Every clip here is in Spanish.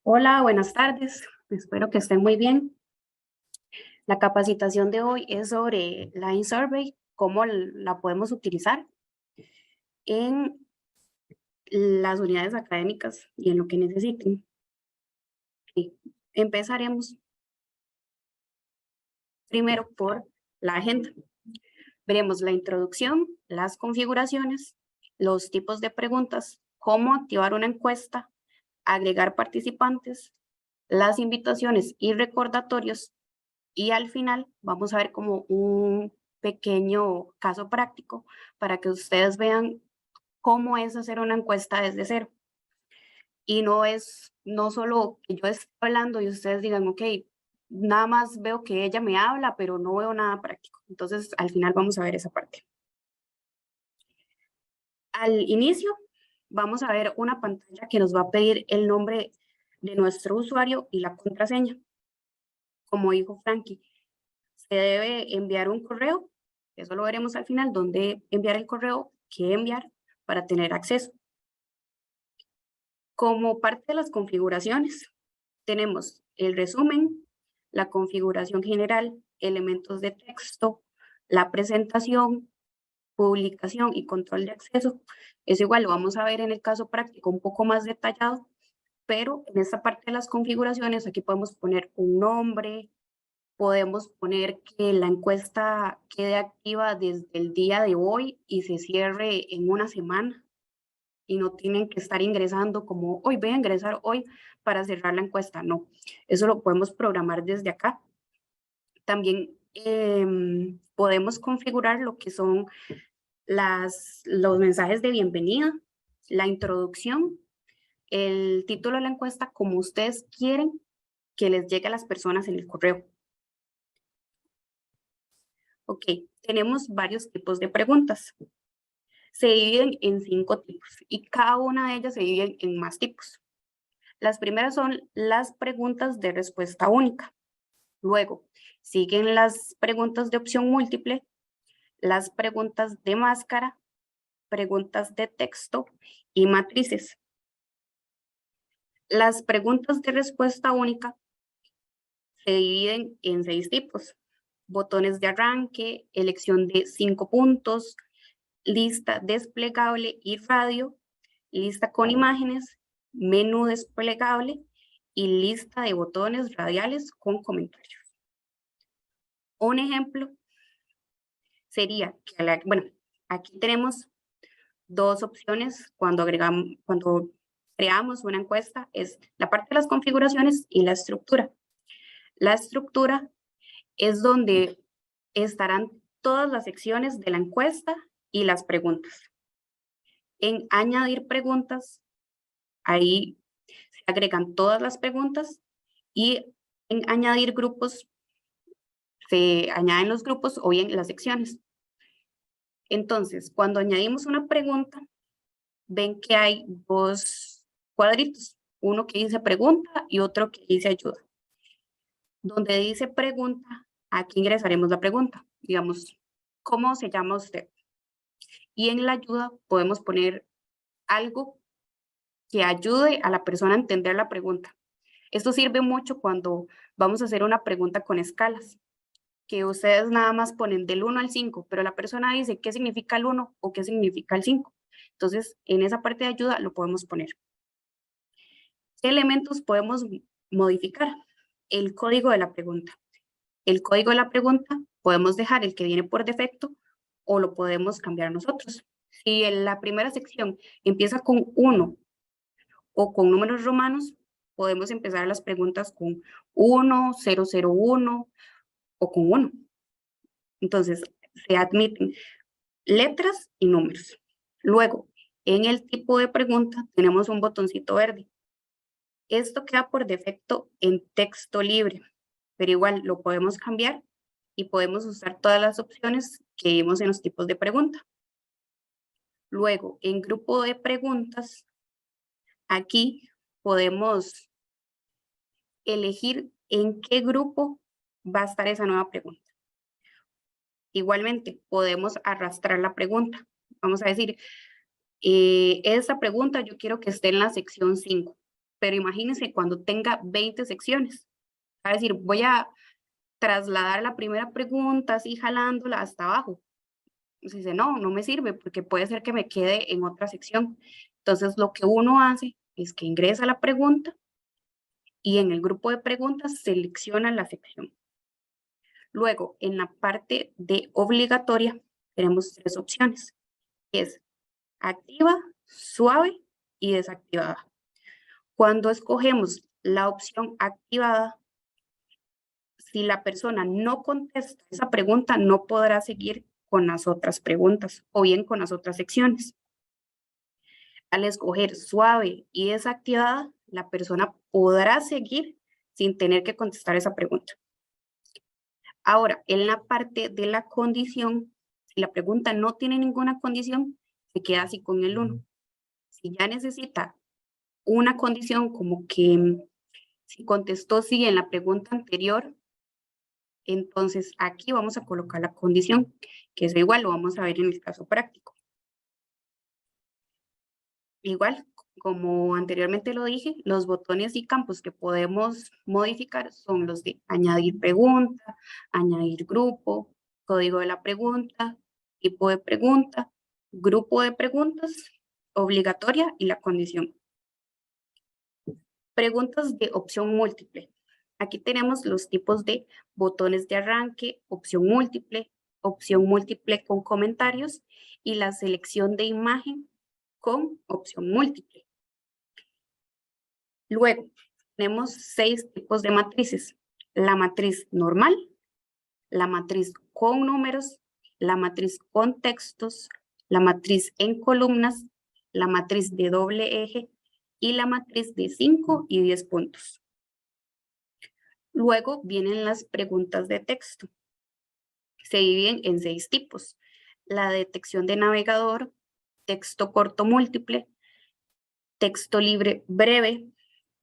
Hola, buenas tardes. Espero que estén muy bien. La capacitación de hoy es sobre Line Survey, cómo la podemos utilizar en las unidades académicas y en lo que necesiten. Y empezaremos primero por la agenda. Veremos la introducción, las configuraciones, los tipos de preguntas, cómo activar una encuesta, agregar participantes, las invitaciones y recordatorios. Y al final vamos a ver como un pequeño caso práctico para que ustedes vean cómo es hacer una encuesta desde cero. Y no solo que yo esté hablando y ustedes digan, ok, nada más veo que ella me habla, pero no veo nada práctico. Entonces, al final vamos a ver esa parte. Al inicio, vamos a ver una pantalla que nos va a pedir el nombre de nuestro usuario y la contraseña. Como dijo Frankie, se debe enviar un correo, eso lo veremos al final, dónde enviar el correo, qué enviar para tener acceso. Como parte de las configuraciones, tenemos el resumen, la configuración general, elementos de texto, la presentación, publicación y control de acceso. Eso igual lo vamos a ver en el caso práctico un poco más detallado, pero en esta parte de las configuraciones aquí podemos poner un nombre, podemos poner que la encuesta quede activa desde el día de hoy y se cierre en una semana y no tienen que estar ingresando como hoy voy a ingresar hoy para cerrar la encuesta. No, eso lo podemos programar desde acá. También podemos configurar lo que son los mensajes de bienvenida, la introducción, el título de la encuesta como ustedes quieren que les llegue a las personas en el correo. Ok, tenemos varios tipos de preguntas. Se dividen en 5 tipos y cada una de ellas se divide en más tipos. Las primeras son las preguntas de respuesta única. Luego siguen las preguntas de opción múltiple, las preguntas de máscara, preguntas de texto y matrices. Las preguntas de respuesta única se dividen en 6 tipos. Botones de arranque, elección de 5 puntos, lista desplegable y radio, lista con imágenes, menú desplegable y lista de botones radiales con comentarios. Un ejemplo sería que, bueno, aquí tenemos dos opciones cuando creamos una encuesta, es la parte de las configuraciones y la estructura. La estructura es donde estarán todas las secciones de la encuesta y las preguntas. En añadir preguntas, ahí se agregan todas las preguntas y en añadir grupos se añaden los grupos o bien las secciones. Entonces, cuando añadimos una pregunta, ven que hay dos cuadritos, uno que dice pregunta y otro que dice ayuda. Donde dice pregunta, aquí ingresaremos la pregunta. Digamos, ¿cómo se llama usted? Y en la ayuda podemos poner algo que ayude a la persona a entender la pregunta. Esto sirve mucho cuando vamos a hacer una pregunta con escalas, que ustedes nada más ponen del 1 al 5, pero la persona dice qué significa el 1 o qué significa el 5. Entonces, en esa parte de ayuda lo podemos poner. ¿Qué elementos podemos modificar? El código de la pregunta. El código de la pregunta podemos dejar el que viene por defecto o lo podemos cambiar nosotros. Si en la primera sección empieza con 1 o con números romanos, podemos empezar las preguntas con 1, 001 o con 1. Entonces, se admiten letras y números. Luego, en el tipo de pregunta tenemos un botoncito verde. Esto queda por defecto en texto libre, pero igual lo podemos cambiar y podemos usar todas las opciones que vimos en los tipos de pregunta. Luego, en grupo de preguntas, aquí podemos elegir en qué grupo va a estar esa nueva pregunta. Igualmente, podemos arrastrar la pregunta. Vamos a decir, esa pregunta yo quiero que esté en la sección 5. pero imagínense cuando tenga 20 secciones. Va a decir, voy a trasladar la primera pregunta así jalándola hasta abajo. Entonces dice, no, no me sirve porque puede ser que me quede en otra sección. Entonces lo que uno hace es que ingresa la pregunta y en el grupo de preguntas selecciona la sección. Luego, en la parte de obligatoria, tenemos 3 opciones. Es activa, suave y desactivada. Cuando escogemos la opción activada, si la persona no contesta esa pregunta, no podrá seguir con las otras preguntas o bien con las otras secciones. Al escoger suave y desactivada, la persona podrá seguir sin tener que contestar esa pregunta. Ahora, en la parte de la condición, si la pregunta no tiene ninguna condición, se queda así con el 1. Si ya necesita una condición como que si contestó sí en la pregunta anterior, entonces aquí vamos a colocar la condición, que es igual, lo vamos a ver en el caso práctico. Igual, como anteriormente lo dije, los botones y campos que podemos modificar son los de añadir pregunta, añadir grupo, código de la pregunta, tipo de pregunta, grupo de preguntas, obligatoria y la condición. Preguntas de opción múltiple. Aquí tenemos los tipos de botones de arranque, opción múltiple con comentarios y la selección de imagen con opción múltiple. Luego, tenemos 6 tipos de matrices. La matriz normal, la matriz con números, la matriz con textos, la matriz en columnas, la matriz de doble eje y la matriz de 5 y 10 puntos. Luego vienen las preguntas de texto. Se dividen en 6 tipos. La detección de navegador, texto corto múltiple, texto libre breve.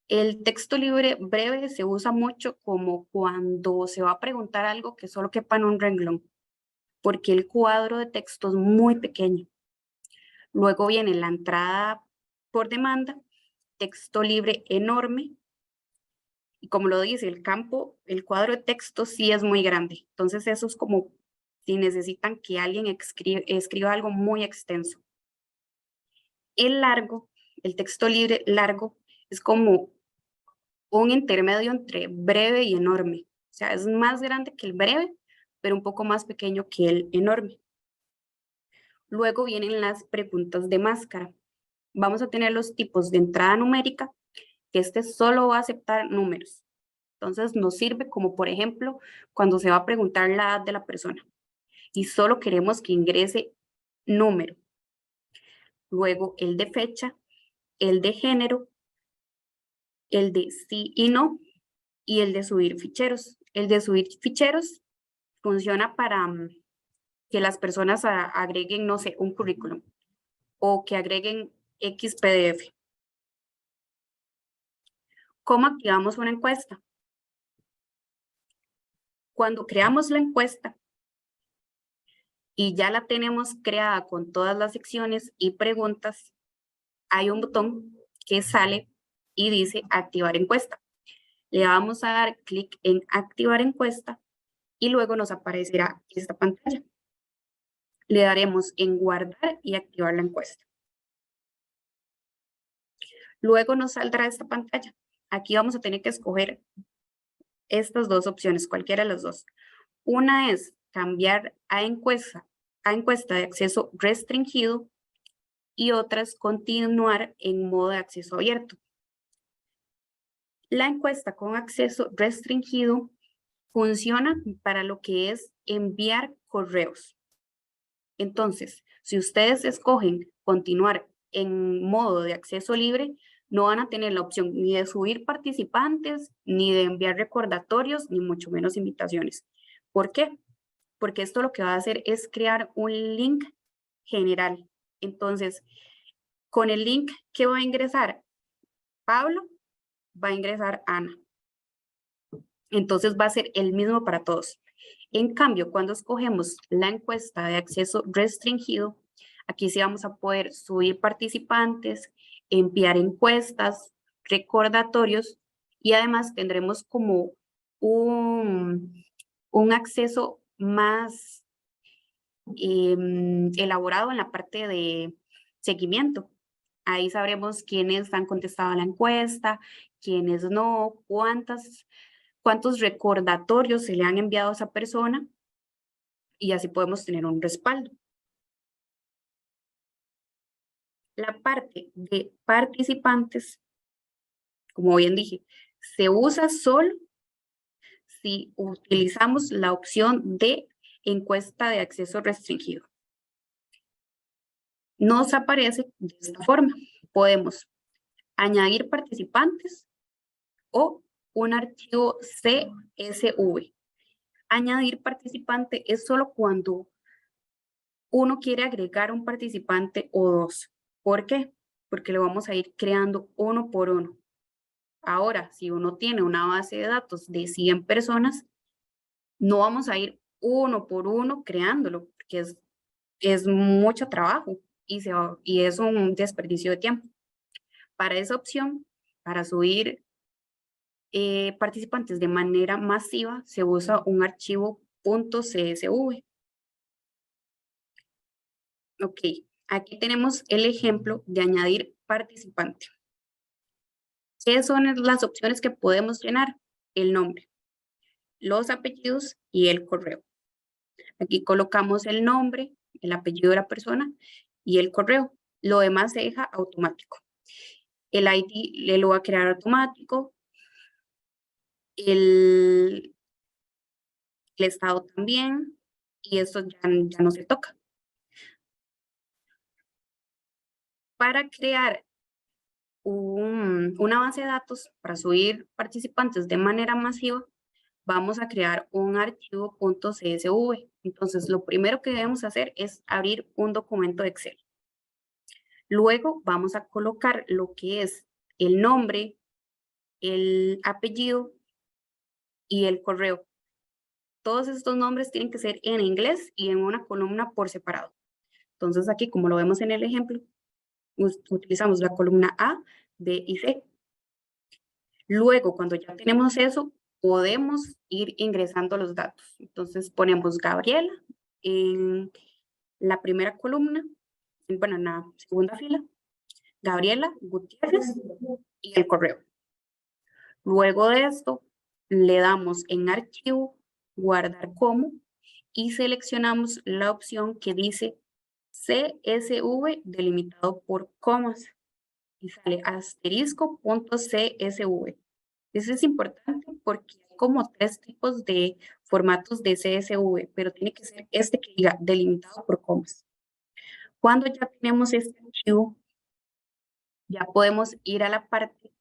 El texto libre breve se usa mucho como cuando se va a preguntar algo que solo quepa en un renglón, porque el cuadro de texto es muy pequeño. Luego viene la entrada por demanda, texto libre enorme, y como lo dice el campo, el cuadro de texto sí es muy grande. Entonces eso es como si necesitan que alguien escriba algo muy extenso. El largo, el texto libre largo, es como un intermedio entre breve y enorme. O sea, es más grande que el breve, pero un poco más pequeño que el enorme. Luego vienen las preguntas de máscara. Vamos a tener los tipos de entrada numérica, que este solo va a aceptar números. Entonces nos sirve como, por ejemplo, cuando se va a preguntar la edad de la persona y solo queremos que ingrese número. Luego el de fecha, el de género, el de sí y no y el de subir ficheros. El de subir ficheros funciona para que las personas agreguen, no sé, un currículum o que agreguen X PDF. ¿Cómo activamos una encuesta? Cuando creamos la encuesta y ya la tenemos creada con todas las secciones y preguntas, hay un botón que sale y dice activar encuesta. Le vamos a dar clic en activar encuesta y luego nos aparecerá esta pantalla. Le daremos en guardar y activar la encuesta. Luego nos saldrá esta pantalla. Aquí vamos a tener que escoger estas 2 opciones, cualquiera de las 2. Una es cambiar a encuesta de acceso restringido y otra es continuar en modo de acceso abierto. La encuesta con acceso restringido funciona para lo que es enviar correos. Entonces, si ustedes escogen continuar en modo de acceso libre, no van a tener la opción ni de subir participantes, ni de enviar recordatorios, ni mucho menos invitaciones. ¿Por qué? Porque esto lo que va a hacer es crear un link general. Entonces, con el link que va a ingresar Pablo, va a ingresar Ana. Entonces va a ser el mismo para todos. En cambio, cuando escogemos la encuesta de acceso restringido, aquí sí vamos a poder subir participantes, enviar encuestas, recordatorios y además tendremos como un acceso más elaborado en la parte de seguimiento. Ahí sabremos quiénes han contestado a la encuesta, quiénes no, cuántos recordatorios se le han enviado a esa persona y así podemos tener un respaldo. La parte de participantes, como bien dije, se usa solo si utilizamos la opción de encuesta de acceso restringido. Nos aparece de esta forma. Podemos añadir participantes o un archivo CSV. Añadir participante es solo cuando uno quiere agregar un participante o dos. ¿Por qué? Porque lo vamos a ir creando uno por uno. Ahora, si uno tiene una base de datos de 100 personas, no vamos a ir uno por uno creándolo, porque es mucho trabajo y es un desperdicio de tiempo. Para esa opción, para subir participantes de manera masiva, se usa un archivo .csv. Ok, aquí tenemos el ejemplo de añadir participante. ¿Qué son las opciones que podemos llenar? El nombre, los apellidos y el correo. Aquí colocamos el nombre, el apellido de la persona y el correo. Lo demás se deja automático. El ID le lo va a crear automático. El estado también. Y esto ya no se toca. Para crear una base de datos, para subir participantes de manera masiva, vamos a crear un archivo .csv. Entonces, lo primero que debemos hacer es abrir un documento de Excel. Luego vamos a colocar lo que es el nombre, el apellido y el correo. Todos estos nombres tienen que ser en inglés y en una columna por separado. Entonces, aquí, como lo vemos en el ejemplo, utilizamos la columna A, B y C. Luego, cuando ya tenemos eso, podemos ir ingresando los datos. Entonces, ponemos Gabriela en la primera columna, bueno, en la segunda fila, Gabriela Gutiérrez y el correo. Luego de esto, le damos en archivo, guardar como, y seleccionamos la opción que dice CSV delimitado por comas y sale asterisco.csv. Eso es importante porque hay como 3 tipos de formatos de CSV, pero tiene que ser este que diga delimitado por comas. Cuando ya tenemos este archivo, ya podemos ir a la parte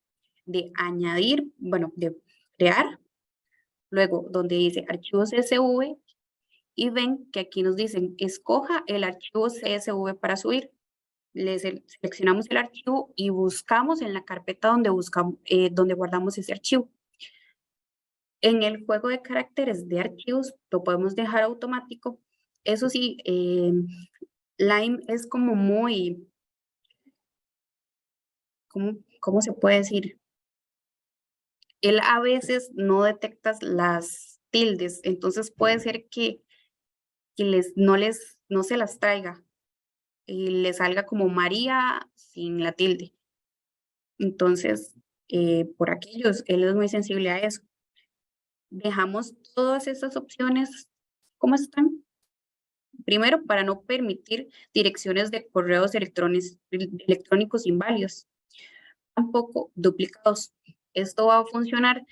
de añadir, bueno, de crear, luego donde dice archivos CSV, y ven que aquí nos dicen, escoja el archivo CSV para subir. Seleccionamos el archivo y buscamos en la carpeta donde guardamos ese archivo. En el juego de caracteres de archivos lo podemos dejar automático. Eso sí, Lime es como muy, ¿cómo se puede decir? Él a veces no detecta las tildes, entonces puede ser que no se las traiga y le salga como María sin la tilde. Entonces, por aquellos, él es muy sensible a eso. Dejamos todas estas opciones como están. Primero, para no permitir direcciones de correos electrónicos inválidos. Tampoco duplicados. Esto va a funcionar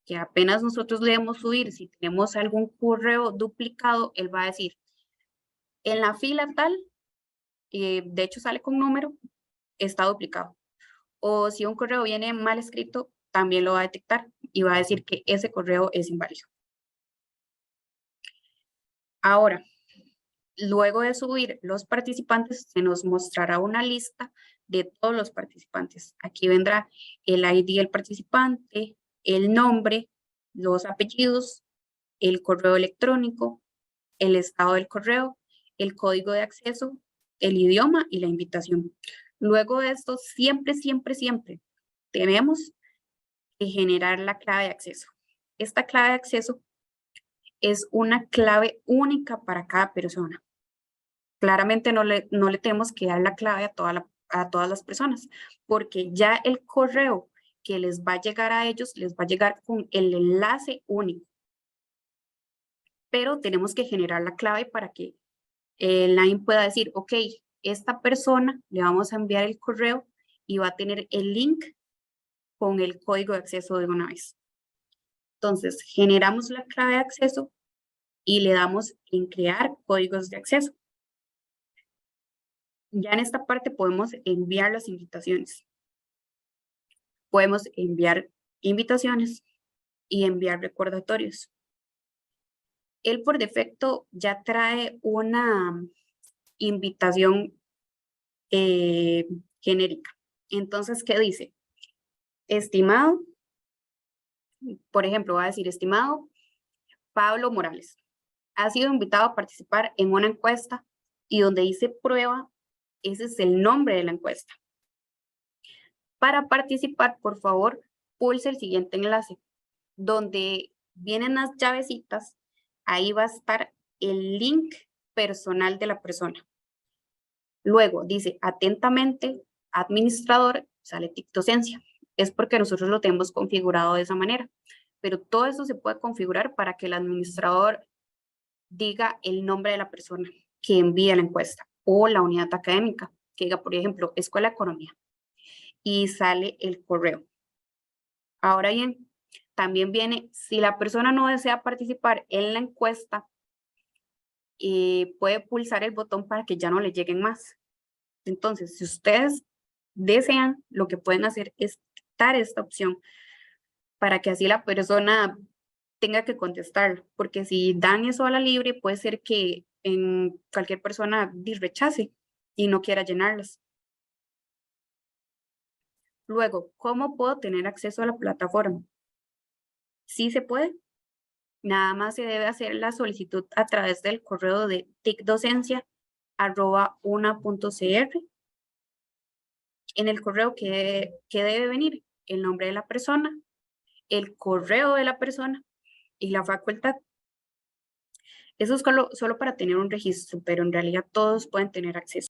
que apenas nosotros le demos subir, si tenemos algún correo duplicado, él va a decir, en la fila tal, de hecho sale con número, está duplicado. O si un correo viene mal escrito, también lo va a detectar y va a decir que ese correo es inválido. Ahora, luego de subir los participantes, se nos mostrará una lista de todos los participantes. Aquí vendrá el ID del participante, el nombre, los apellidos, el correo electrónico, el estado del correo, el código de acceso, el idioma y la invitación. Luego de esto, siempre tenemos que generar la clave de acceso. Esta clave de acceso es una clave única para cada persona. Claramente no le tenemos que dar la clave a todas las personas, porque ya el correo que les va a llegar a ellos les va a llegar con el enlace único. Pero tenemos que generar la clave para que el line pueda decir, ok, esta persona le vamos a enviar el correo y va a tener el link con el código de acceso de una vez. Entonces, generamos la clave de acceso y le damos en crear códigos de acceso. Ya en esta parte podemos enviar las invitaciones. Podemos enviar invitaciones y enviar recordatorios. Él por defecto ya trae una invitación genérica. Entonces, ¿qué dice? Estimado, por ejemplo, va a decir, estimado Pablo Morales, ha sido invitado a participar en una encuesta y donde dice prueba, ese es el nombre de la encuesta. Para participar, por favor, pulse el siguiente enlace, donde vienen las llavecitas, ahí va a estar el link personal de la persona. Luego dice, atentamente, administrador, sale TIC Docencia. Es porque nosotros lo tenemos configurado de esa manera. Pero todo eso se puede configurar para que el administrador diga el nombre de la persona que envía la encuesta o la unidad académica, que diga, por ejemplo, Escuela de Economía, y sale el correo. Ahora bien, también viene, si la persona no desea participar en la encuesta, puede pulsar el botón para que ya no le lleguen más. Entonces, si ustedes desean, lo que pueden hacer es quitar esta opción para que así la persona tenga que contestar, porque si dan eso a la libre, puede ser que en cualquier persona rechace y no quiera llenarlas. Luego, ¿cómo puedo tener acceso a la plataforma? Sí se puede. Nada más se debe hacer la solicitud a través del correo de ticdocencia@una.cr. En el correo que debe venir el nombre de la persona, el correo de la persona y la facultad. Eso es solo para tener un registro, pero en realidad todos pueden tener acceso.